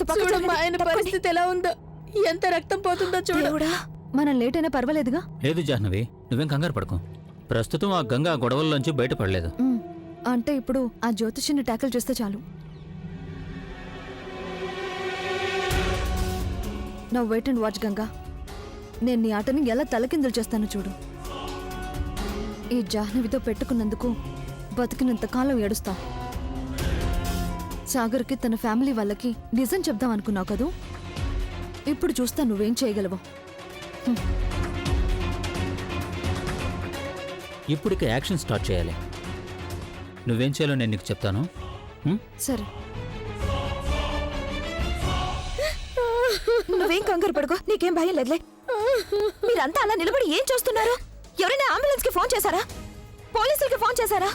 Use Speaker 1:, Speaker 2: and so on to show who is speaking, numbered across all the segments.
Speaker 1: కాస్త పక్కన ఆయన పరిస్థితి ఎలా ఉందో, ఎంత రక్తం పోతుందో చూడు.
Speaker 2: మనం లేట్ అయినా పర్వాలేదుగా?
Speaker 3: లేదు జాహ్నవి, నువ్వేం కంగారు పడకు. ప్రస్తుతం ఆ గంగ గొడవల్లోంచి బయటపడలేదు.
Speaker 2: అంటే ఇప్పుడు ఆ జ్యోతిష్యుని ట్యాకిల్ చేస్తే చాలు. నా వెయిట్ అండ్ వాచ్ గంగా. నేను నీ ఆటని ఎలా తలకిందులు చేస్తానో చూడు. ఈ జాహ్నవితో పెట్టుకున్నందుకు బతికినంత కాలం ఏడుస్తాం. సాగర్కి తన ఫ్యామిలీ వాళ్ళకి నిజం చెప్దాం అనుకున్నావు కదూ, ఇప్పుడు చూస్తా నువ్వేం చేయగలవో.
Speaker 3: ఇప్పుడిక యాక్షన్ స్టార్ట్ చేయాలి. నువ్వేం చేయాలో నేను నీకు చెప్తాను.
Speaker 2: సరే,
Speaker 1: నువ్వేం కంగారు పడుకో, నీకేం భయం లేదులే. మీరంతా అలా నిలబడి ఏం చూస్తున్నారు? ఎవరైనా అంబులెన్స్ కి ఫోన్ చేశారా? పోలీసులకి ఫోన్ చేశారా?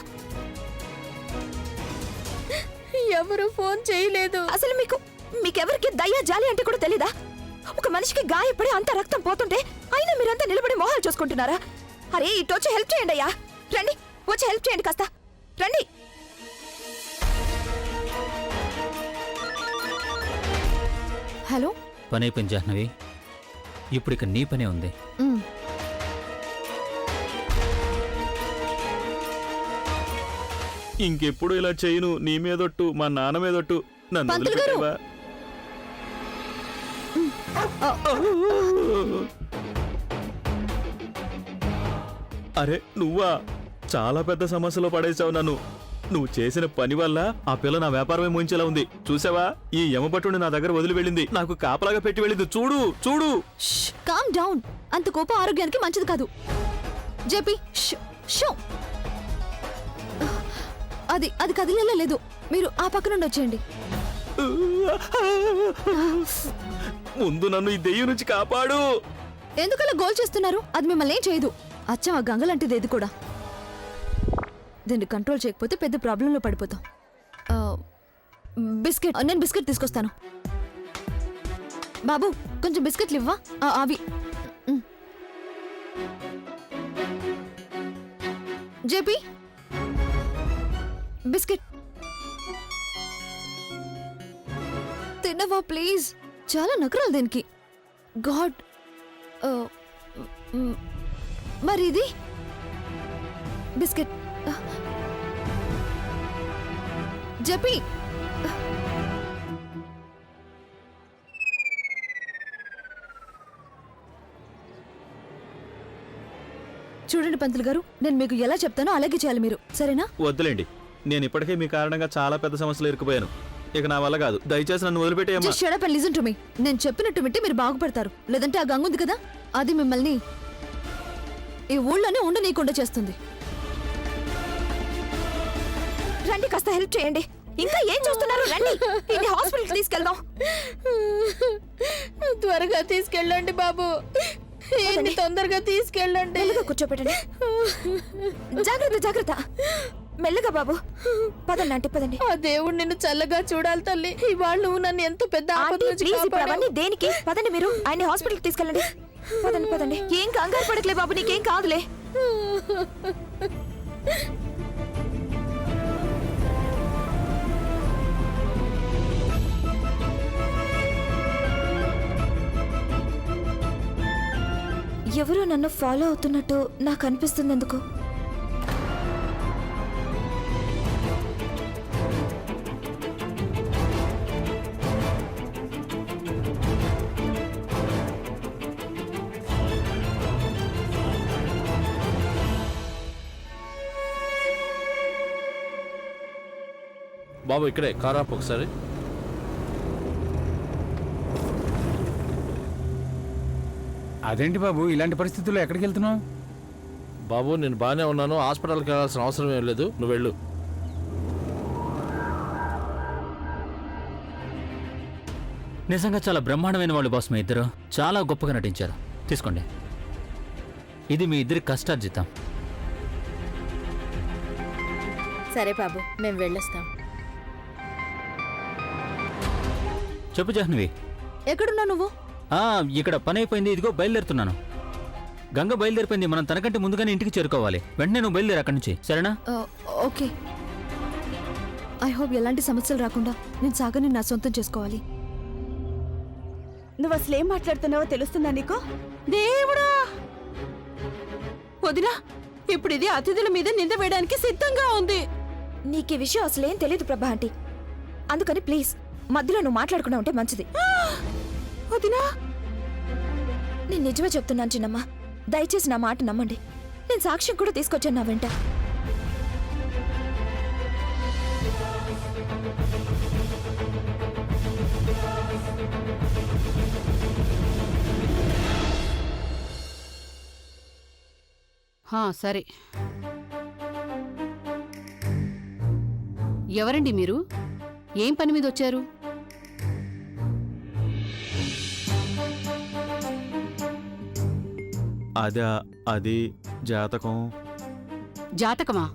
Speaker 1: ఎవరు ఫోన్ చేయలేదు. అసలు మీకెవరికి దయ్యా జాలి అంటే కూడా తెలీదా? ఒక మనిషికి గాయపడి అంత రక్తం పోతుంటే అయినా మీరంతా నిలబడి మొహాలు చూసుకుంటున్నారా? అరే ఇటు వచ్చి హెల్ప్ చేయండి అయ్యా. రండి, వచ్చి హెల్ప్ చేయండి కాస్త. రండి.
Speaker 2: హలో.
Speaker 3: పని అయిపోయింది జాహ్నవి, ఇప్పుడిక నీ పనే ఉంది.
Speaker 4: ఇంకెప్పుడు ఇలా చేయను. నీ మీదొట్టు, మా నాన్న మీదొట్టు, నన్ను వదిలిపెట్టేవా? అరే నువ్వా? చాలా పెద్ద సమస్యలో పడేసావు నన్ను. నువ్వు చేసిన పని వల్ల ఆ పిల్ల నా వ్యాపారమే మోయించేలా ఉంది. చూసావా? ఈ యమపట్టుని నా దగ్గర వదిలి వెళ్ళింది, నాకు కాపలాగా పెట్టి వెళ్ళింది. చూడు చూడు.
Speaker 2: Calm down. అంత కోపం ఆరోగ్యానికి మంచిది కాదు. జేపీ, అది అది కదిలేలా లేదు. మీరు ఆ పక్క నుండి వచ్చేయండి.
Speaker 4: ముందు నన్ను ఈ దెయ్యం నుంచి కాపాడు.
Speaker 2: ఎందుకలా గోల్ చేస్తున్నారు? అది మిమ్మల్ని ఏం చేయదు. అచ్చం ఆ గంగలాంటిది ఏది కూడా. దీన్ని కంట్రోల్ చేయకపోతే పెద్ద ప్రాబ్లంలో పడిపోతాం. బిస్కెట్, నేను బిస్కెట్ తీసుకొస్తాను. బాబు కొంచెం బిస్కెట్లు ఇవ్వా? అవి. జేపీ, బిస్కెట్ తినవా ప్లీజ్? చాలా నకరాలు దీనికి. గాడ్. మరి ఇది బిస్కెట్. జపి, చూడండి పంతులు గారు, నేను మీకు ఎలా చెప్తానో అలాగే చేయాలి మీరు, సరేనా?
Speaker 4: వద్దులేండి, నేను ఇప్పటికే మీ కారణంగా చాలా పెద్ద సమస్యలు ఇరుక్కుపోయాను. ఇక నా వల్ల కాదు. దయచేసి నన్ను వదిలిపెట్టేయమ్మా.
Speaker 2: Just shut up and listen to me. నేను చెప్పినట్టు వింటే మీరు బాగుపడతారు. లేదంటే ఆ గంగ ఉంది కదా, అది మిమ్మల్ని ఈ ఊళ్ళోనే ఉండనీయకుండా చేస్తుంది.
Speaker 1: రండి, కాస్త హెల్ప్ చేయండి. ఇంకా ఏం చూస్తున్నారు? రండి, ఇది హాస్పిటల్కి తీసుకెళ్దాం.
Speaker 5: త్వరగా తీసుకెళ్ళండి బాబు, ఏంటి తొందరగా తీసుకెళ్ళండి.
Speaker 1: కూర్చోపెట్టండి. జాగ్రత్త జాగ్రత్త, మెల్లగా బాబు. పదండి ఆంటీ, పదండి.
Speaker 5: ఆ దేవుడు నిన్ను చల్లగా చూడాలి తల్లి. ఇవాళ నువ్వు నన్ను ఎంత పెద్ద ఆపద నుంచి కాపాడావు.
Speaker 1: అవన్నీ దేనికి? పదండి, మీరు ఆయన హాస్పిటల్కి తీసుకెళ్ళండి. పదండి పదండి. ఏం కంగారు పడట్లే బాబు, నీకేం కాదులే. ఎవరో నన్ను ఫాలో అవుతున్నట్టు నాకు అనిపిస్తుంది. ఎందుకు?
Speaker 6: బాబు ఇక్కడే కార్ ఆపు ఒకసారి.
Speaker 7: అదేంటి బాబు, ఇలాంటి పరిస్థితుల్లో ఎక్కడికి వెళ్తున్నావు?
Speaker 6: బాబు నేను బాగానే ఉన్నాను, హాస్పిటల్కి వెళ్ళాల్సిన అవసరం ఏం లేదు, నువ్వు వెళ్ళు.
Speaker 3: నిజంగా చాలా బ్రహ్మాండమైన వాళ్ళు బాస్. మీ ఇద్దరు చాలా గొప్పగా నటించారు. తీసుకోండి, ఇది మీ ఇద్దరి కష్టార్జితం.
Speaker 5: సరే బాబు, మేము వెళ్ళొస్తాం.
Speaker 3: చెప్పు జాహ్నవి.
Speaker 2: ఎక్కడున్నా నువ్వు?
Speaker 3: ఇక్కడ పని అయిపోయింది, ఇదిగో బయలుదేరుతున్నాను. గంగ బయలుదేరిపోయింది, మనం తనకంటే ముందుగానే ఇంటికి చేరుకోవాలి. వెంటనే నువ్వు బయలుదేరు అక్కడి నుంచి, సరేనా?
Speaker 2: ఓకే. ఐ హోప్ ఎలాంటి సమస్యలు రాకుండా నేను సాగర్ని నా సొంతం చేసుకోవాలి.
Speaker 1: నువ్వు అసలేం మాట్లాడుతున్నావో తెలుస్తుందా నీకు? దేవుడా! వదినా, ఇప్పుడు ఇది అతిథుల మీద నింద వేయడానికి సిద్ధంగా ఉంది. నీకు ఈ విషయం అసలేం తెలియదు ప్రభా ఆంటీ. అందుకని ప్లీజ్ మధ్యలో నువ్వు మాట్లాడకుండా ఉంటే మంచిది. వదినా, నేను నిజమే చెప్తున్నాను చిన్నమ్మ, దయచేసి నా మాట నమ్మండి. నేను సాక్ష్యం కూడా తీసుకొచ్చాను నా వెంట.
Speaker 8: సరే. ఎవరండి మీరు? ఏం పని మీద వచ్చారు?
Speaker 4: అది జాతకం.
Speaker 8: జాతకమా?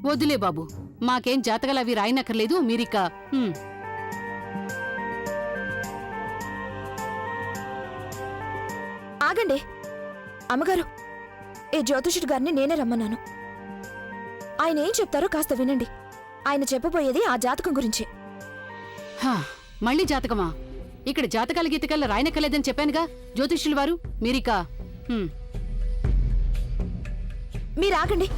Speaker 8: వద్దులే బాబు, మాకేం జాతకాలు అవి రాయనక్కర్లేదు. మీరిక
Speaker 1: ఆగండి అమ్మగారు, ఈ జ్యోతిషుడు గారిని నేనే రమ్మన్నాను. ఆయన ఏం చెప్తారో కాస్త వినండి. ఆయన చెప్పబోయేది ఆ జాతకం గురించి.
Speaker 8: మళ్ళీ జాతకమా? ఇక్కడ జాతకాల గీతకాలు రాయనక్కర్లేదని చెప్పానుగా జ్యోతిష్యుల వారు. మీరిక
Speaker 1: మీరు ఆగండి.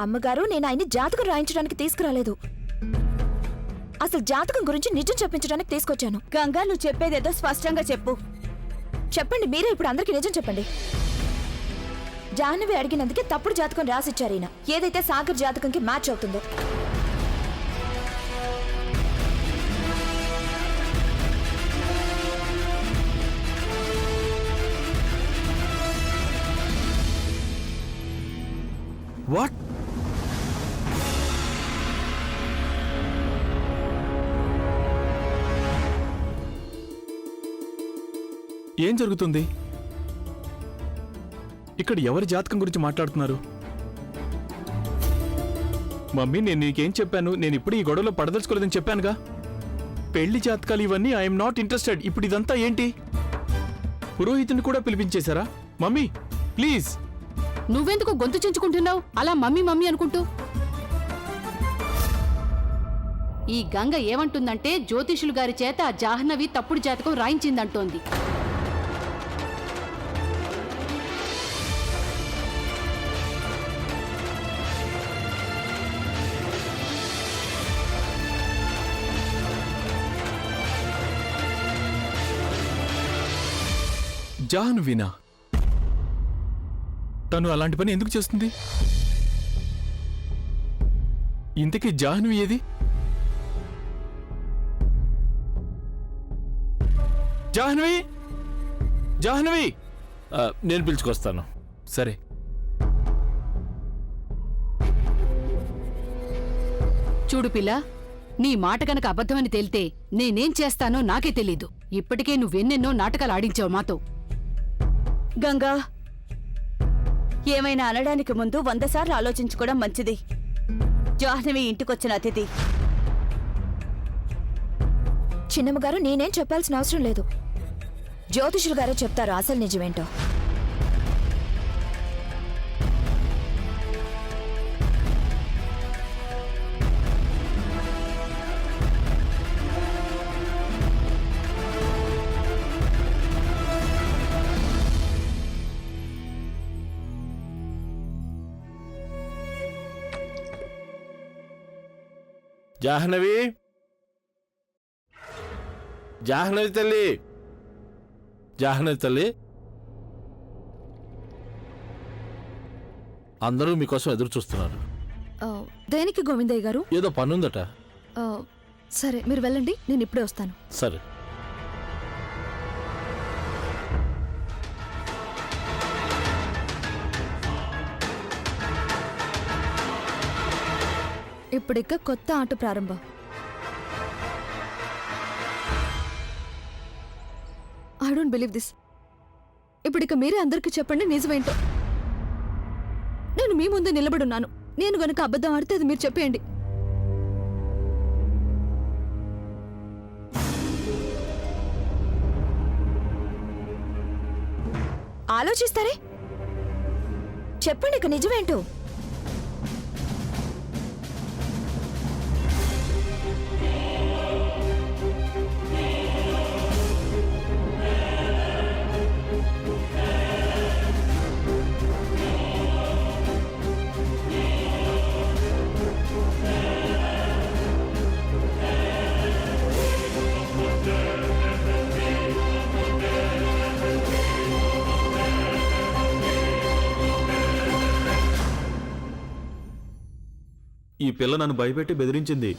Speaker 1: అమ్మగారు, నేను ఆయన్ని జాతకం రాయించడానికి తీసుకురాలేదు. అసలు జాతకం గురించి నిజం చెప్పించడానికి తీసుకొచ్చాను. గంగా, నువ్వు చెప్పేదేదో స్పష్టంగా చెప్పు. చెప్పండి, మీరే ఇప్పుడు అందరికీ నిజం చెప్పండి. జాహ్నవి అడిగినందుకే తప్పుడు జాతకం రాసిచ్చారు ఈయన, ఏదైతే సాగర్ జాతకంకి మ్యాచ్ అవుతుందో.
Speaker 4: వాట్? ఏం జరుగుతుంది ఇక్కడ? ఎవరి జాతకం గురించి మాట్లాడుతున్నారు? మమ్మీ, నేను నీకేం చెప్పాను? నేను ఇప్పుడు ఈ గొడవలో పడదలుచుకోలేదని చెప్పానుగా. పెళ్లి జాతకాలు ఇవన్నీ ఐఎమ్ నాట్ ఇంట్రెస్టెడ్. ఇప్పుడు ఇదంతా ఏంటి? పురోహితుని కూడా పిలిపించేశారా? Mummy please.
Speaker 8: నువ్వెందుకు గొంతు చించుకుంటున్నావు అలా మమ్మీ మమ్మీ అనుకుంటూ? ఈ గంగ ఏమంటుందంటే జ్యోతిషులు గారి చేత ఆ జాహ్నవి తప్పుడు జాతకం రాయించిందంటోంది.
Speaker 4: జాహ్నవినా? తను అలాంటి పని ఎందుకు చేస్తుంది? ఇంతకీ జాహ్నవి ఏది? జాహ్నవి! జాహ్నవి!
Speaker 6: నేను పిలుచుకొస్తాను.
Speaker 4: సరే.
Speaker 8: చూడు పిల్ల, నీ మాట కనుక అబద్ధమని తేలితే నేనేం చేస్తానో నాకే తెలీదు. ఇప్పటికే నువ్వెన్నెన్నో నాటకాలు ఆడించావు మాతో.
Speaker 1: గంగా, ఏమైనా అనడానికి ముందు 100 సార్లు ఆలోచించుకోవడం మంచిది. జాహ్నవి ఇంటికొచ్చిన అతిథి. చిన్నమ్మగారు, నేనేం చెప్పాల్సిన అవసరం లేదు. జ్యోతిషులు గారే చెప్తారు అసలు నిజమేంటో.
Speaker 6: జాహ్నవి, జాహ్నవి తల్లి, జాహ్నవి తల్లి, అందరూ మీకోసం ఎదురు చూస్తున్నారు.
Speaker 2: దేనికి గోవిందయ్య గారు?
Speaker 6: ఏదో పనుందట.
Speaker 2: సరే, మీరు వెళ్ళండి, నేను ఇప్పుడే వస్తాను.
Speaker 6: సరే.
Speaker 2: ఇప్పుడిక కొత్త ఆట ప్రారంభం. I don't believe this. ఇప్పుడిక మీరే అందరికీ చెప్పండి నిజమేంటో. నేను మీ ముందే నిలబడున్నాను. నేను గనుక అబద్ధం ఆడితే అది మీరు చెప్పేయండి.
Speaker 1: ఆలోచిస్తారే? చెప్పండి ఇక నిజమేంటో.
Speaker 4: ఈ పిల్ల నన్ను భయపెట్టి బెదిరించింది.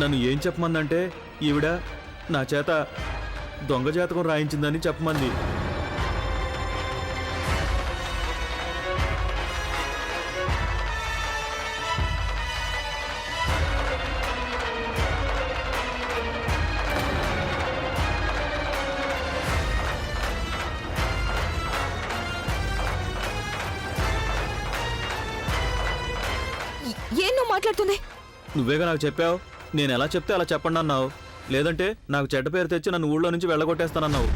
Speaker 4: నన్ను ఏం చెప్పమందంటే ఈవిడ నా చేత దొంగ జాతకం రాయించిందని చెప్పమంది.
Speaker 1: ఏం నువ్వు మాట్లాడుతుంది?
Speaker 4: నువ్వేగా నాకు చెప్పావు, నేను ఎలా చెప్తే అలా చెప్పండి అన్నావు. లేదంటే నాకు చెడ్డ పేరు తెచ్చి నన్ను ఊళ్ళో నుంచి వెళ్ళగొట్టేస్తానన్నావు.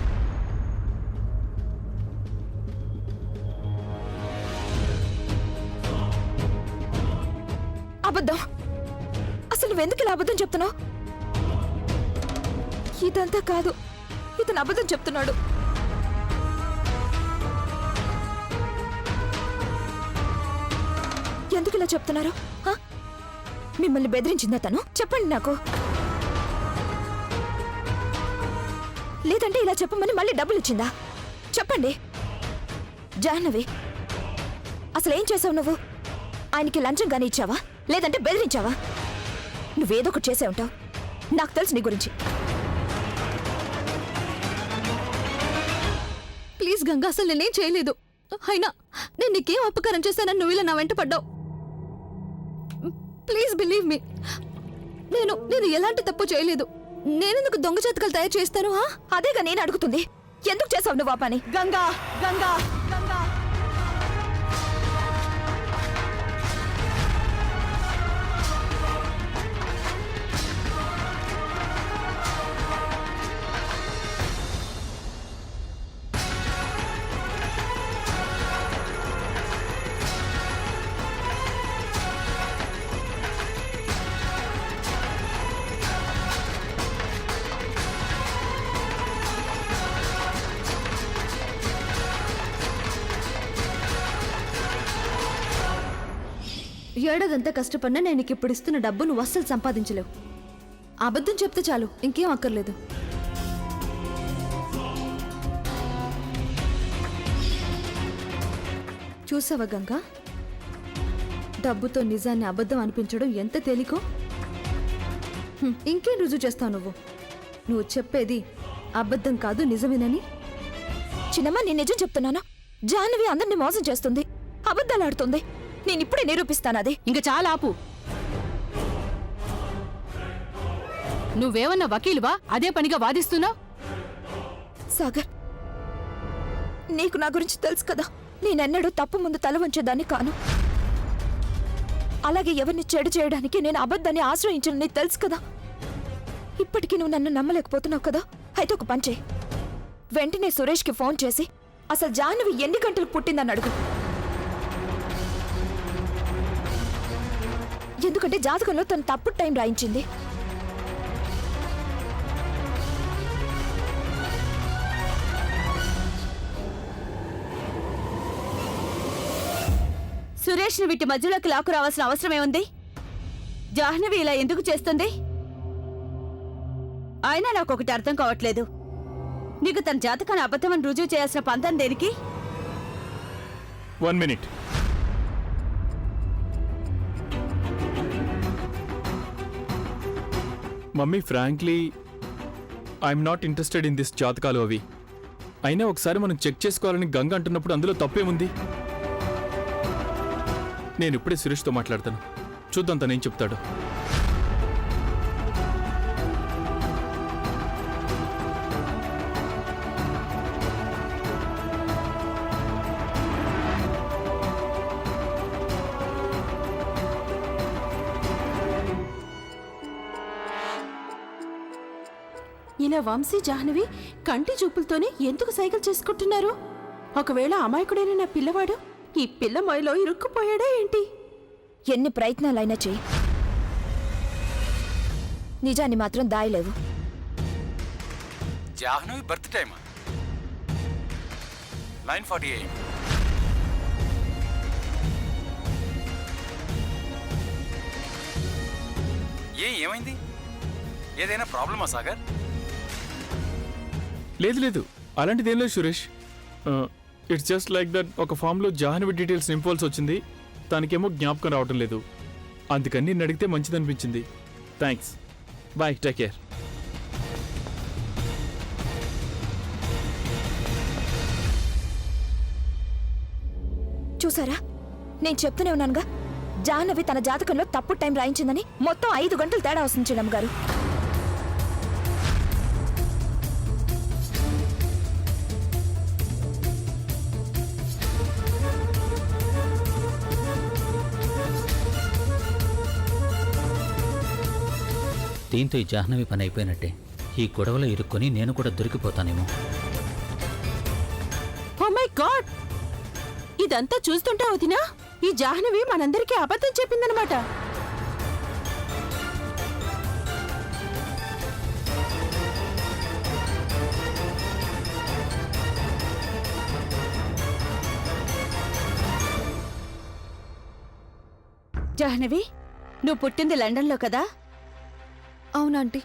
Speaker 1: అబద్ధం. అసలు నువ్వెందుకు ఇలా అబద్ధం చెప్తున్నావు? ఇదంతా కాదు, ఇతను అబద్ధం చెప్తున్నాడు. ఎందుకు ఇలా చెప్తున్నారు? హ? మిమ్మల్ని బెదిరించిందా తను? చెప్పండి నాకు. లేదంటే ఇలా చెప్పమని మళ్ళీ డబ్బులు ఇచ్చిందా? చెప్పండి. జాహ్నవి, అసలు ఏం చేసావు నువ్వు? ఆయనకి లంచం గానీ ఇచ్చావా, లేదంటే బెదిరించావా? నువ్వేదో ఒకటి చేసే ఉంటావు. నాకు తెలుసు నీ గురించి.
Speaker 2: ప్లీజ్ గంగా, అసలు నేనేం చేయలేదు. అయినా నేను నీకేం అపకారం చేశానని నువ్వు ఇలా నా వెంట పడ్డావు. Please believe me. నేను ఎలాంటి తప్పు చేయలేదు. నేనెందుకు దొంగ జాతకాలు తయారు చేస్తాను?
Speaker 1: అదేగా నేను అడుగుతుంది. ఎందుకు చేసావు నువ్వు ఆ పని?
Speaker 2: గంగా గంగా గంగా ఏడాదంతా కష్టపడినా నేను నీకు ఇప్పుడు ఇస్తున్న డబ్బు నువ్వు అస్సలు సంపాదించలేవు. అబద్ధం చెప్తే చాలు, ఇంకేం అక్కర్లేదు. చూసావా గంగా, డబ్బుతో నిజాన్ని అబద్ధం అనిపించడం ఎంత తేలికో. ఇంకేం రుజువు చేస్తావు నువ్వు చెప్పేది అబద్ధం కాదు నిజమేనని.
Speaker 1: చిన్నమ్మ, నేను నిజం చెప్తున్నాను. జాహ్నవి అందరినీ మోసం చేస్తుంది, అబద్ధాలు ఆడుతుంది. నేను ఇప్పుడే నిరూపిస్తాను అది.
Speaker 8: ఇంక చాలా ఆపు. నువ్వేమన్నా వకీలువా అదే పనిగా వాదిస్తున్నావు?
Speaker 1: సాగర్, నీకు నా గురించి తెలుసు కదా. నేనెన్నడూ తప్పు ముందు తల వంచేదాన్ని కాను. అలాగే ఎవరిని చెడు చేయడానికి నేను అబద్ధాన్ని ఆశ్రయించను నీకు తెలుసు కదా. ఇప్పటికీ నువ్వు నన్ను నమ్మలేకపోతున్నావు కదా. అయితే ఒక పని చేయి. వెంటనే సురేష్కి ఫోన్ చేసి అసలు జాహ్నవి ఎన్ని గంటలకు పుట్టిందని అడుగు. ఎందుకంటే జాతకంలో తను తప్పుడు టైం రాయించింది.
Speaker 2: సురేష్ని వీటి మధ్యలోకి లాక్కు రావాల్సిన అవసరం ఏముంది? జాహ్నవి ఇలా ఎందుకు చేస్తుంది? అయినా నాకు ఒకటి అర్థం కావట్లేదు. నీకు తన జాతకాన్ని అబద్ధమని రుజువు చేయాల్సిన పంతం దేనికి?
Speaker 4: 1 minute. Mummy, frankly I'm not interested in this జాతకాలు అవి. అయినా ఒకసారి మనం చెక్ చేసుకోవాలని గంగ అంటున్నప్పుడు అందులో తప్పేముంది? నేను ఇప్పుడే సురేష్తో మాట్లాడతాను. చూద్దాం తనేం చెప్తాడు.
Speaker 5: ఇలా వంశీ జాహ్నవి కంటి చూపులతోనే ఎందుకు సైకిల్ చేసుకుంటున్నారు? ఒకవేళ అమాయకుడైన నా పిల్లవాడు ఈ పిల్ల మొయలో ఇరుక్కుపోయాడా ఏంటి?
Speaker 1: ఎన్ని ప్రయత్నాలైనా చెయ్యి, నిజాన్ని మాత్రం దాయలేవు.
Speaker 7: Jahnavi birth time 9:48. ఏమైంది?
Speaker 9: ఏదైనా ప్రాబ్లమా సాగర్?
Speaker 4: లేదు లేదు, అలాంటిదేం లేదు Suresh. It's just like that ఒక ఫామ్లో జాహ్నవి డీటెయిల్స్ నింపాల్సి వచ్చింది. తనకేమో జ్ఞాపకం రావటం లేదు. అందుకని నేను అడిగితే మంచిదనిపించింది. Thanks, bye, take care.
Speaker 1: చూసారా, నేను చెప్తూనే ఉన్నానుగా, జాహ్నవి తన జాతకంలో తప్పుడు టైం రాయించిందని. మొత్తం 5 గంటలు తేడా వస్తుంది చిన్నమ్మ గారు.
Speaker 3: దీంతో ఈ జాహ్నవి పని అయిపోయినట్టే. ఈ గొడవలో ఇరుక్కొని నేను కూడా దొరికిపోతానేమో.
Speaker 5: ఓ మై గాడ్, ఇదంతా చూస్తుంటే వదినా, ఈ జాహ్నవి మనందరికీ అబద్ధం చెప్పిందనమాట.
Speaker 1: జాహ్నవి, నువ్వు పుట్టింది లండన్లో కదా?
Speaker 2: అవునాంటీ.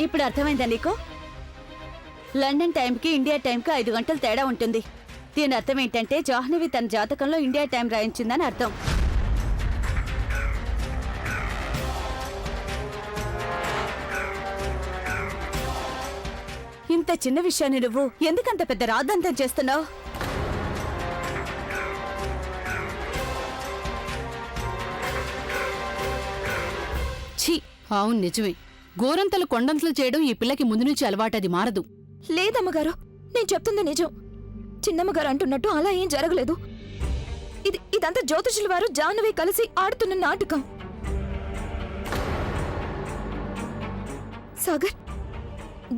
Speaker 1: ఇప్పుడు అర్థమైందా నీకు? లండన్ టైంకి ఇండియా టైంకి 5 గంటలు తేడా ఉంటుంది. దీని అర్థం ఏంటంటే జాహ్నవి తన జాతకంలో ఇండియా టైం రాయించిందని అర్థం. ఇంత చిన్న విషయాన్ని నువ్వు ఎందుకంత పెద్ద రాద్ధాంతం చేస్తున్నావు?
Speaker 8: ఛీ, అవును నిజమే. గోరంతలు కొండంతలు చేయడం ఈ పిల్లకి ముందు నుంచి అలవాటది మారదు.
Speaker 1: లేదమ్మగారు, నేను చెప్తుంది నిజం. చిన్నమ్మగారు అంటున్నట్టు అలా ఏం జరగలేదు. ఇదంతా జ్యోతిషుల వారు జాహ్నవి కలిసి ఆడుతున్న నాటకం. సాగర్,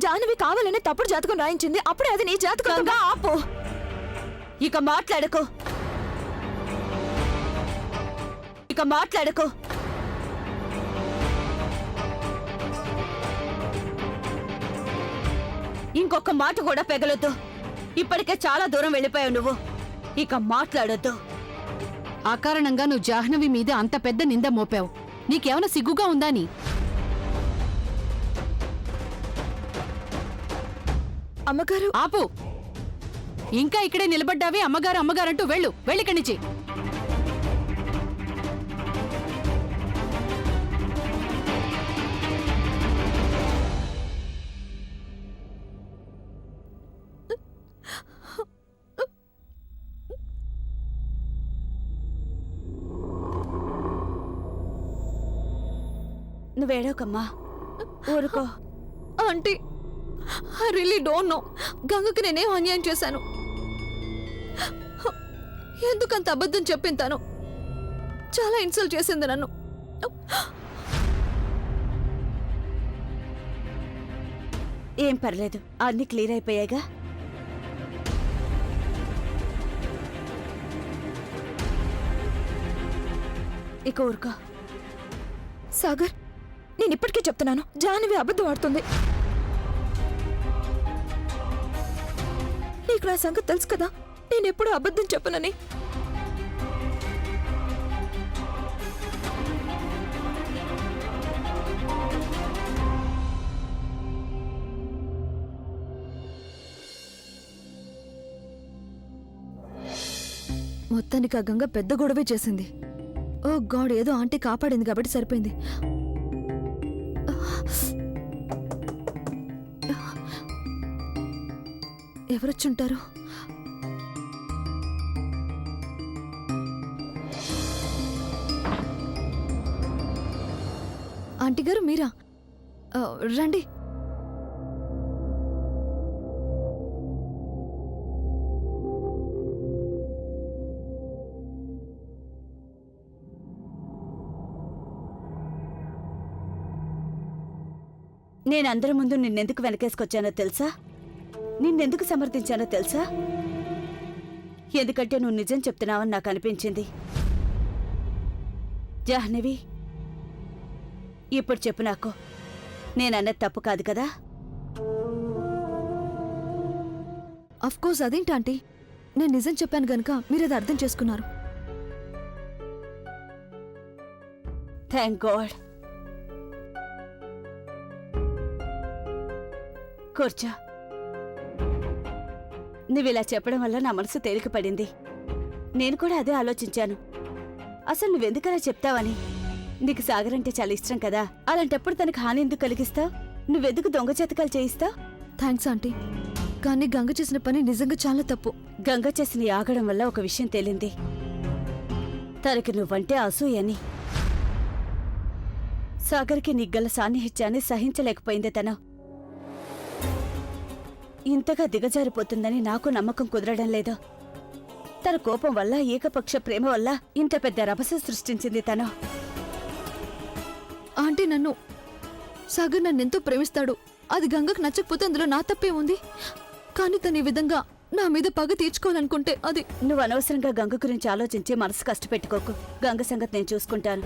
Speaker 1: జాహ్నవి కావాలనే తప్పుడు జాతకం రాయించింది. అప్పుడే అది నీ జాతకంగా. ఆపు, ఇక మాట్లాడకు. ఇంకొక మాట కూడా పెగలొద్దు. ఇప్పటికే చాలా దూరం వెళ్ళిపోయావు నువ్వు. ఇక మాట్లాడొద్దు.
Speaker 8: అకారణంగా నువ్వు జాహ్నవి మీద అంత పెద్ద నింద మోపావు. నీకేమైనా సిగ్గుగా ఉందా నీ?
Speaker 1: అమ్మగారు,
Speaker 8: ఆపు. ఇంకా ఇక్కడే నిలబడ్డావి. అమ్మగారు అమ్మగారంటూ వెళ్ళు, వెళ్ళిక్కడి నుంచి.
Speaker 1: నువ్వేడోకమ్మా, ఊరుకో.
Speaker 2: Aunty, I really don't know. గంగకి నేనేం అన్యాయం చేశాను? ఎందుకంత అబద్ధం చెప్పింది తను? చాలా ఇన్సల్ట్ చేసింది నన్ను.
Speaker 1: ఏం పర్లేదు, అన్నీ క్లియర్ అయిపోయాయిగా. ఇక ఊరుకో. సాగర్, నేను ఇప్పటికే చెప్తున్నాను, జాహ్నవి అబద్ధం ఆడుతుంది. నీకు నా సంగతి తెలుసు కదా, నేనెప్పుడు అబద్ధం చెప్పనని.
Speaker 2: మొత్తానికి ఆ గంగ పెద్ద గొడవే చేసింది. ఓ గాడ్, ఏదో ఆంటీ కాపాడింది కాబట్టి సరిపోయింది. ఎవరొచ్చుంటారు? ఆంటీ గారు, మీరా? రండి.
Speaker 1: నేనందరి ముందు నిన్నెందుకు వెనకేసుకొచ్చానో తెలుసా? నిన్నెందుకు సమర్థించానో తెలుసా? ఎందుకంటే నువ్వు నిజం చెప్తున్నావని నాకు అనిపించింది. జాహ్నవి, ఇప్పుడు చెప్పు నాకు, నేనన్నది తప్పు కాదు కదా?
Speaker 2: అఫ్ కోర్స్ అదేంటి ఆంటీ నేను నిజం చెప్పాను గనుక మీరు అది అర్థం చేసుకున్నారు.
Speaker 1: Thank God. కూర్చో. నువ్విలా చెప్పడం వల్ల నా మనసు తేలిక పడింది. నేను కూడా అదే ఆలోచించాను. అసలు నువ్వెందుకలా చెప్తావని. నీకు సాగర్ అంటే చాలా ఇష్టం కదా, అలాంటప్పుడు తనకు హాని ఎందుకు కలిగిస్తావు? నువ్వెందుకు దొంగ చేతకాలు చేయిస్తావు?
Speaker 2: థ్యాంక్స్ ఆంటీ, కానీ గంగ చేసిన పని నిజంగా చాలా తప్పు.
Speaker 1: గంగ చేసిన ఈ ఆగడం వల్ల ఒక విషయం తేలింది. తనకి నువ్వంటే అసూయని. సాగర్కి నీగ్గల సాన్నిహిత్యాన్ని సహించలేకపోయింది తను. ఇంతగా దిగజారిపోతుందని నాకు నమ్మకం కుదరడం లేదు. తన కోపం వల్ల, ఏకపక్ష ప్రేమ వల్ల ఇంత పెద్ద రభస సృష్టించింది తను.
Speaker 2: ఆంటీ సాగర్ నన్నెంతో ప్రేమిస్తాడు. అది గంగకు నచ్చకపోతే అందులో నా తప్పే ఉంది. కానీ తను ఈ విధంగా నా మీద పగ తీర్చుకోవాలనుకుంటే అది.
Speaker 1: నువ్వు అనవసరంగా గంగ గురించి ఆలోచించి మనసు కష్టపెట్టుకోకు. గంగ సంగతి నేను చూసుకుంటాను.